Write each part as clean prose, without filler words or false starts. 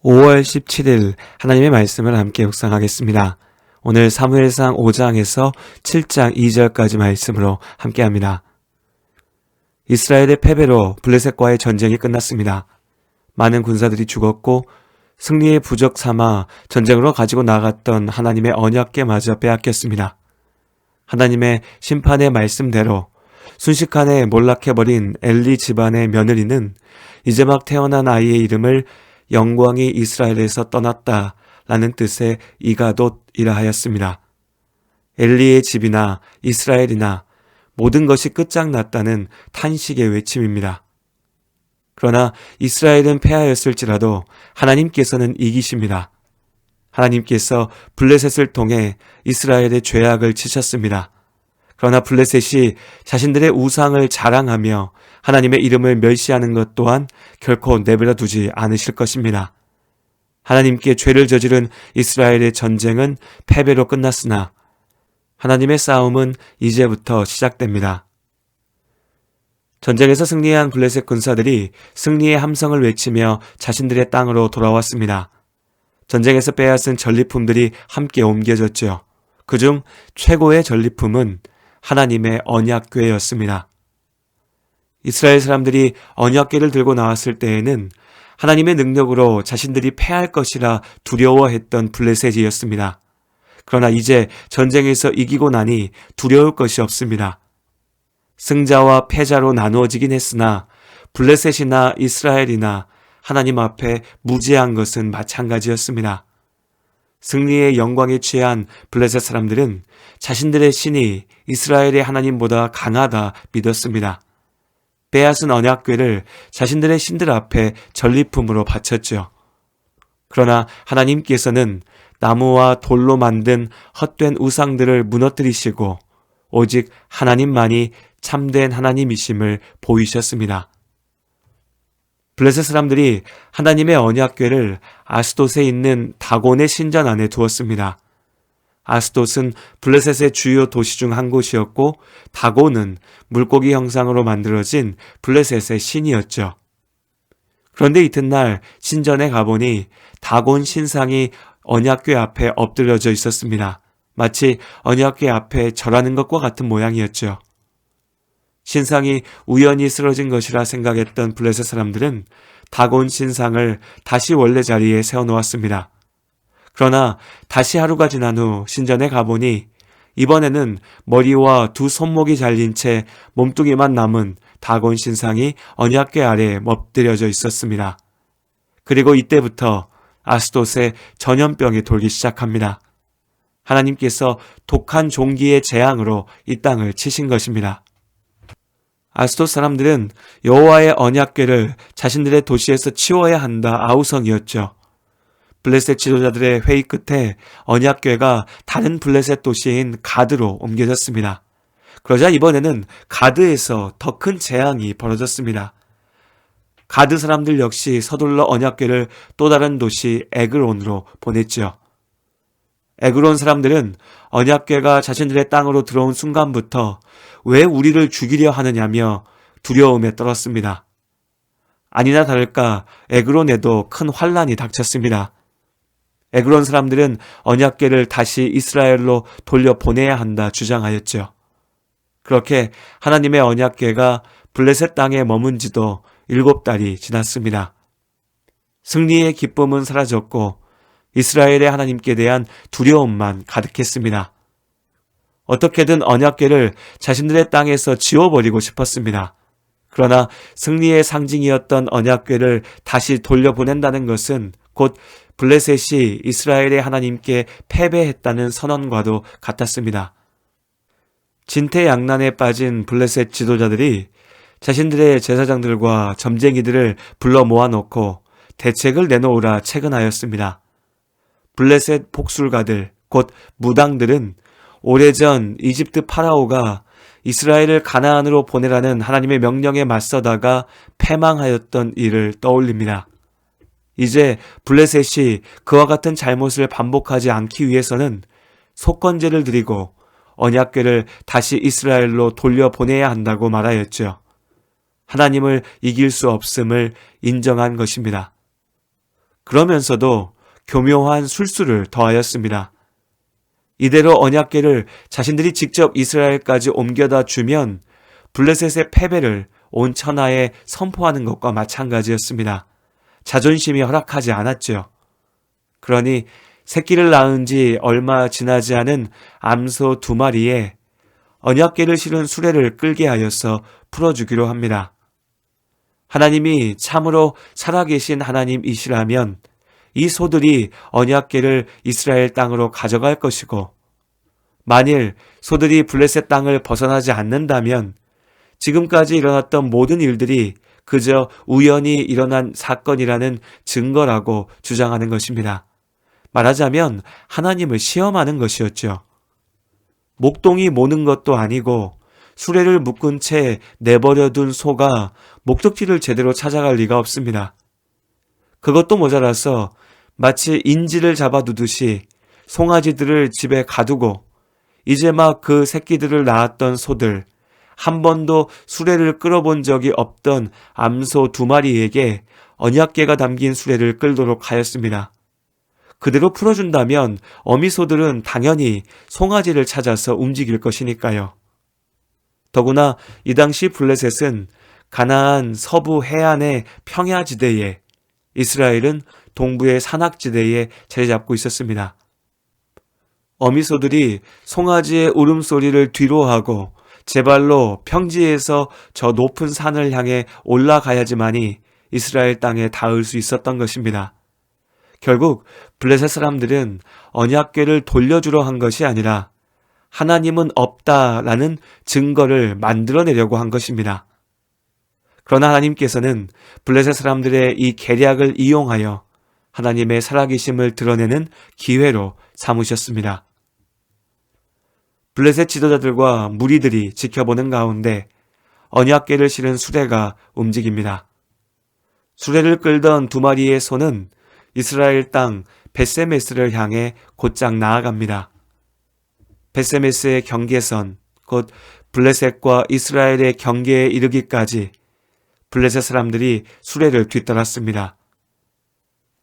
5월 17일 하나님의 말씀을 함께 묵상하겠습니다. 오늘 사무엘상 5장에서 7장 2절까지 말씀으로 함께합니다. 이스라엘의 패배로 블레셋과의 전쟁이 끝났습니다. 많은 군사들이 죽었고 승리의 부적 삼아 전쟁으로 가지고 나갔던 하나님의 언약궤마저 빼앗겼습니다. 하나님의 심판의 말씀대로 순식간에 몰락해버린 엘리 집안의 며느리는 이제 막 태어난 아이의 이름을 영광이 이스라엘에서 떠났다라는 뜻의 이가돗이라 하였습니다. 엘리의 집이나 이스라엘이나 모든 것이 끝장났다는 탄식의 외침입니다. 그러나 이스라엘은 패하였을지라도 하나님께서는 이기십니다. 하나님께서 블레셋을 통해 이스라엘의 죄악을 치셨습니다. 그러나 블레셋이 자신들의 우상을 자랑하며 하나님의 이름을 멸시하는 것 또한 결코 내버려 두지 않으실 것입니다. 하나님께 죄를 저지른 이스라엘의 전쟁은 패배로 끝났으나 하나님의 싸움은 이제부터 시작됩니다. 전쟁에서 승리한 블레셋 군사들이 승리의 함성을 외치며 자신들의 땅으로 돌아왔습니다. 전쟁에서 빼앗은 전리품들이 함께 옮겨졌죠. 그중 최고의 전리품은 하나님의 언약궤였습니다. 이스라엘 사람들이 언약궤를 들고 나왔을 때에는 하나님의 능력으로 자신들이 패할 것이라 두려워했던 블레셋이었습니다. 그러나 이제 전쟁에서 이기고 나니 두려울 것이 없습니다. 승자와 패자로 나누어지긴 했으나 블레셋이나 이스라엘이나 하나님 앞에 무죄한 것은 마찬가지였습니다. 승리의 영광에 취한 블레셋 사람들은 자신들의 신이 이스라엘의 하나님보다 강하다 믿었습니다. 빼앗은 언약궤를 자신들의 신들 앞에 전리품으로 바쳤죠. 그러나 하나님께서는 나무와 돌로 만든 헛된 우상들을 무너뜨리시고 오직 하나님만이 참된 하나님이심을 보이셨습니다. 블레셋 사람들이 하나님의 언약궤를 아스돗에 있는 다곤의 신전 안에 두었습니다. 아스돗은 블레셋의 주요 도시 중 한 곳이었고 다곤은 물고기 형상으로 만들어진 블레셋의 신이었죠. 그런데 이튿날 신전에 가보니 다곤 신상이 언약궤 앞에 엎드려져 있었습니다. 마치 언약궤 앞에 절하는 것과 같은 모양이었죠. 신상이 우연히 쓰러진 것이라 생각했던 블레셋 사람들은 다곤 신상을 다시 원래 자리에 세워놓았습니다. 그러나 다시 하루가 지난 후 신전에 가보니 이번에는 머리와 두 손목이 잘린 채 몸뚱이만 남은 다곤 신상이 언약궤 아래에 엎드려져 있었습니다. 그리고 이때부터 아스돗에 전염병이 돌기 시작합니다. 하나님께서 독한 종기의 재앙으로 이 땅을 치신 것입니다. 아스돗 사람들은 여호와의 언약궤를 자신들의 도시에서 치워야 한다 아우성이었죠. 블레셋 지도자들의 회의 끝에 언약궤가 다른 블레셋 도시인 가드로 옮겨졌습니다. 그러자 이번에는 가드에서 더 큰 재앙이 벌어졌습니다. 가드 사람들 역시 서둘러 언약궤를 또 다른 도시 에그론으로 보냈죠. 에그론 사람들은 언약궤가 자신들의 땅으로 들어온 순간부터 왜 우리를 죽이려 하느냐며 두려움에 떨었습니다. 아니나 다를까 에그론에도 큰 환란이 닥쳤습니다. 에그론 사람들은 언약궤를 다시 이스라엘로 돌려보내야 한다 주장하였죠. 그렇게 하나님의 언약궤가 블레셋 땅에 머문 지도 7달이 지났습니다. 승리의 기쁨은 사라졌고 이스라엘의 하나님께 대한 두려움만 가득했습니다. 어떻게든 언약궤를 자신들의 땅에서 지워버리고 싶었습니다. 그러나 승리의 상징이었던 언약궤를 다시 돌려보낸다는 것은 곧 블레셋이 이스라엘의 하나님께 패배했다는 선언과도 같았습니다. 진퇴양난에 빠진 블레셋 지도자들이 자신들의 제사장들과 점쟁이들을 불러 모아놓고 대책을 내놓으라 책은하였습니다. 블레셋 복술가들, 곧 무당들은 오래전 이집트 파라오가 이스라엘을 가나안으로 보내라는 하나님의 명령에 맞서다가 패망하였던 일을 떠올립니다. 이제 블레셋이 그와 같은 잘못을 반복하지 않기 위해서는 속건제를 드리고 언약궤를 다시 이스라엘로 돌려보내야 한다고 말하였죠. 하나님을 이길 수 없음을 인정한 것입니다. 그러면서도 교묘한 술수를 더하였습니다. 이대로 언약궤를 자신들이 직접 이스라엘까지 옮겨다 주면 블레셋의 패배를 온 천하에 선포하는 것과 마찬가지였습니다. 자존심이 허락하지 않았죠. 그러니 새끼를 낳은 지 얼마 지나지 않은 암소 2마리에 언약궤를 실은 수레를 끌게 하여서 풀어주기로 합니다. 하나님이 참으로 살아계신 하나님이시라면 이 소들이 언약궤를 이스라엘 땅으로 가져갈 것이고, 만일 소들이 블레셋 땅을 벗어나지 않는다면 지금까지 일어났던 모든 일들이 그저 우연히 일어난 사건이라는 증거라고 주장하는 것입니다. 말하자면 하나님을 시험하는 것이었죠. 목동이 모는 것도 아니고 수레를 묶은 채 내버려둔 소가 목적지를 제대로 찾아갈 리가 없습니다. 그것도 모자라서 마치 인지를 잡아두듯이 송아지들을 집에 가두고 이제 막 그 새끼들을 낳았던 소들, 한 번도 수레를 끌어본 적이 없던 암소 2마리에게 언약궤가 담긴 수레를 끌도록 하였습니다. 그대로 풀어준다면 어미소들은 당연히 송아지를 찾아서 움직일 것이니까요. 더구나 이 당시 블레셋은 가나안 서부 해안의 평야지대에, 이스라엘은 동부의 산악지대에 자리 잡고 있었습니다. 어미소들이 송아지의 울음소리를 뒤로하고 제 발로 평지에서 저 높은 산을 향해 올라가야지만이 이스라엘 땅에 닿을 수 있었던 것입니다. 결국 블레셋 사람들은 언약궤를 돌려주려 한 것이 아니라 하나님은 없다라는 증거를 만들어내려고 한 것입니다. 그러나 하나님께서는 블레셋 사람들의 이 계략을 이용하여 하나님의 살아계심을 드러내는 기회로 삼으셨습니다. 블레셋 지도자들과 무리들이 지켜보는 가운데 언약궤를 실은 수레가 움직입니다. 수레를 끌던 2마리의 소는 이스라엘 땅 벳세메스를 향해 곧장 나아갑니다. 벳세메스의 경계선, 곧 블레셋과 이스라엘의 경계에 이르기까지 블레셋 사람들이 수레를 뒤따랐습니다.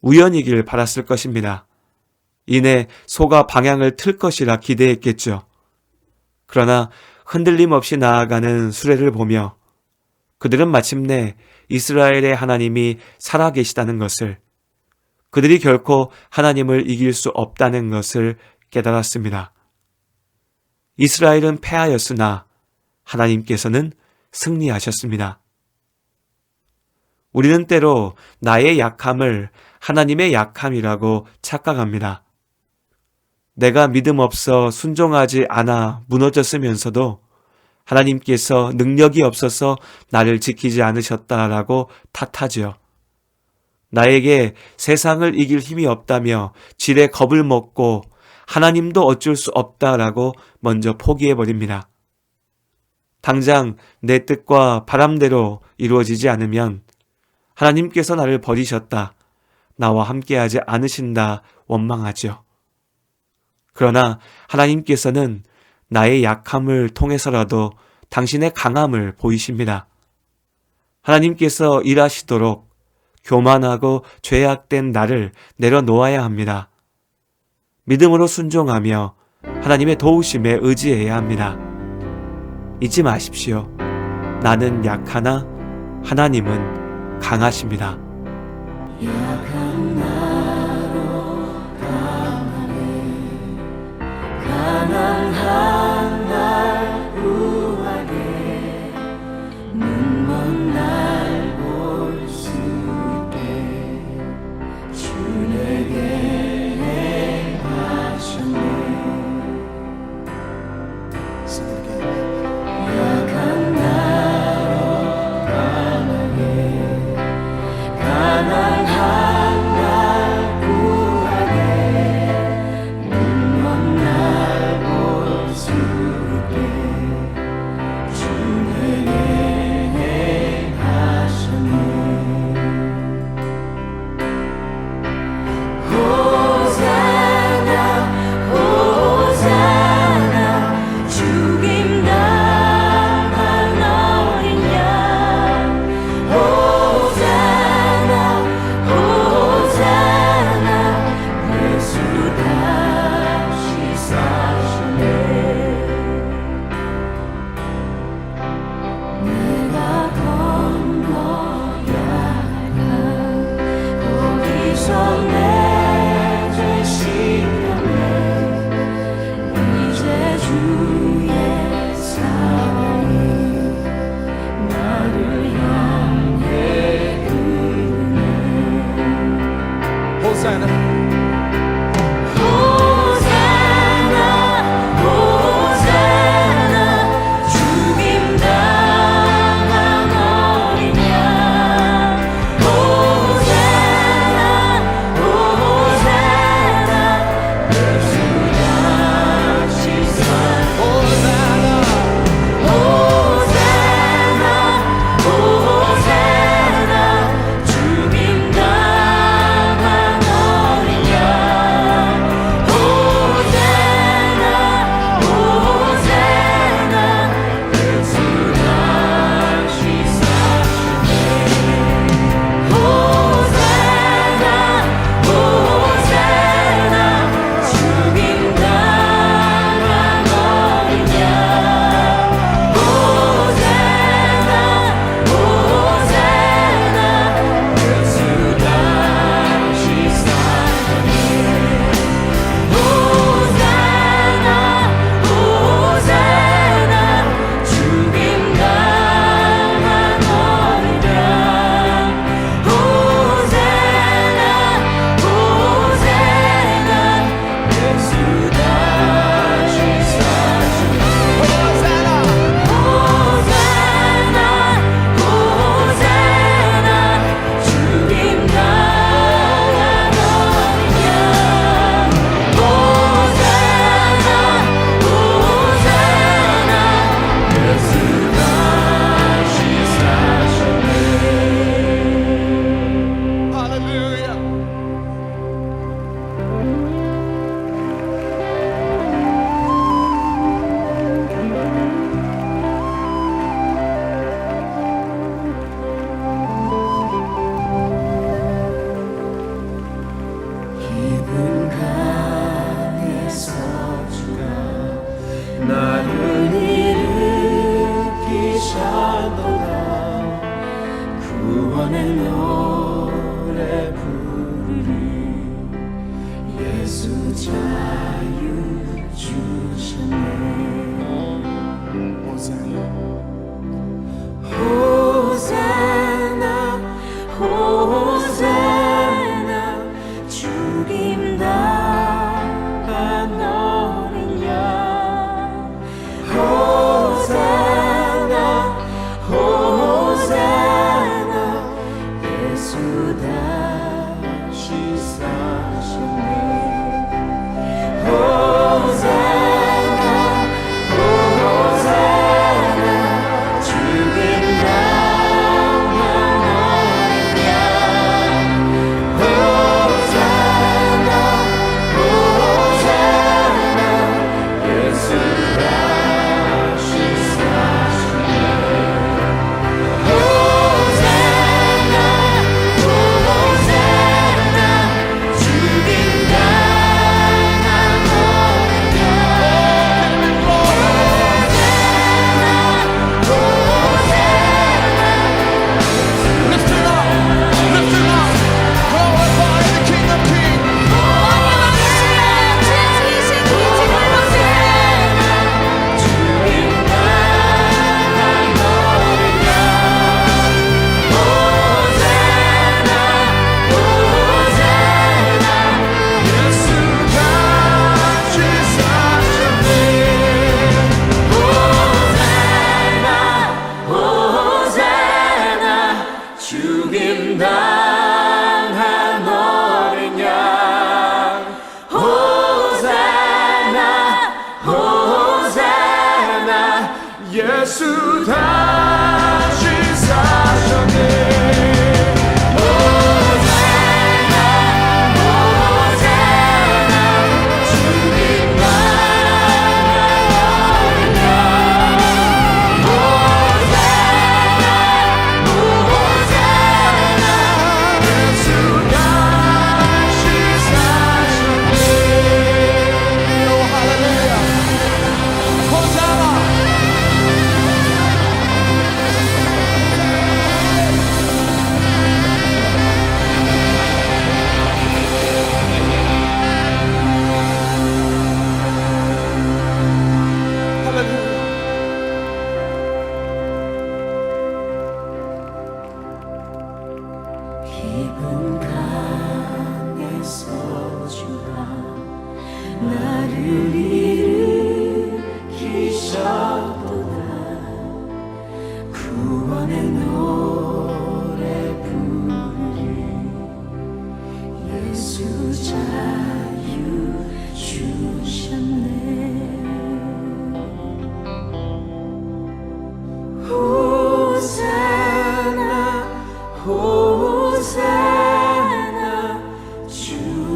우연이길 바랐을 것입니다. 이내 소가 방향을 틀 것이라 기대했겠죠. 그러나 흔들림 없이 나아가는 수레를 보며 그들은 마침내 이스라엘의 하나님이 살아계시다는 것을, 그들이 결코 하나님을 이길 수 없다는 것을 깨달았습니다. 이스라엘은 패하였으나 하나님께서는 승리하셨습니다. 우리는 때로 나의 약함을 하나님의 약함이라고 착각합니다. 내가 믿음 없어 순종하지 않아 무너졌으면서도 하나님께서 능력이 없어서 나를 지키지 않으셨다라고 탓하죠. 나에게 세상을 이길 힘이 없다며 질에 겁을 먹고 하나님도 어쩔 수 없다라고 먼저 포기해버립니다. 당장 내 뜻과 바람대로 이루어지지 않으면 하나님께서 나를 버리셨다, 나와 함께하지 않으신다 원망하죠. 그러나 하나님께서는 나의 약함을 통해서라도 당신의 강함을 보이십니다. 하나님께서 일하시도록 교만하고 죄악된 나를 내려놓아야 합니다. 믿음으로 순종하며 하나님의 도우심에 의지해야 합니다. 잊지 마십시오. 나는 약하나 하나님은 강하십니다. 약한 나로 강하네, 가난한 날 구하게, 눈먼 날 볼 수 있게 주 내게 행하셨네. 약한 나로 강하게, 가난한 호산나 호산나 호산나 죽임 당한 어린 양 호산나 호산나 예수 다시 살 호산나 호산나 호산나 죽임 당한 어린 양 호산나 호산나 예수 다시 사시네 호산나 호산나 죽임 당한 어린 양 호산나 호산나 예수 다시 사시네 호산나 호산나 죽임 당한 어린 양 호산나 호산나 예수 다시 사시네 호산나 호산나 호산나 죽임 당한 어린 양 호산나 호산나 예수 다시 사시네 할렐루야 깊은 강에서 주가 나를 일으키셨도다 구원의 노래 부르리 예수 자유 주셨네 호산나 호산나 호산나 죽임 당한 어린 양 호산나 호산나 예수 다시 사시네 호산나 호산나 죽임 당한 어린 양 호산나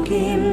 죽임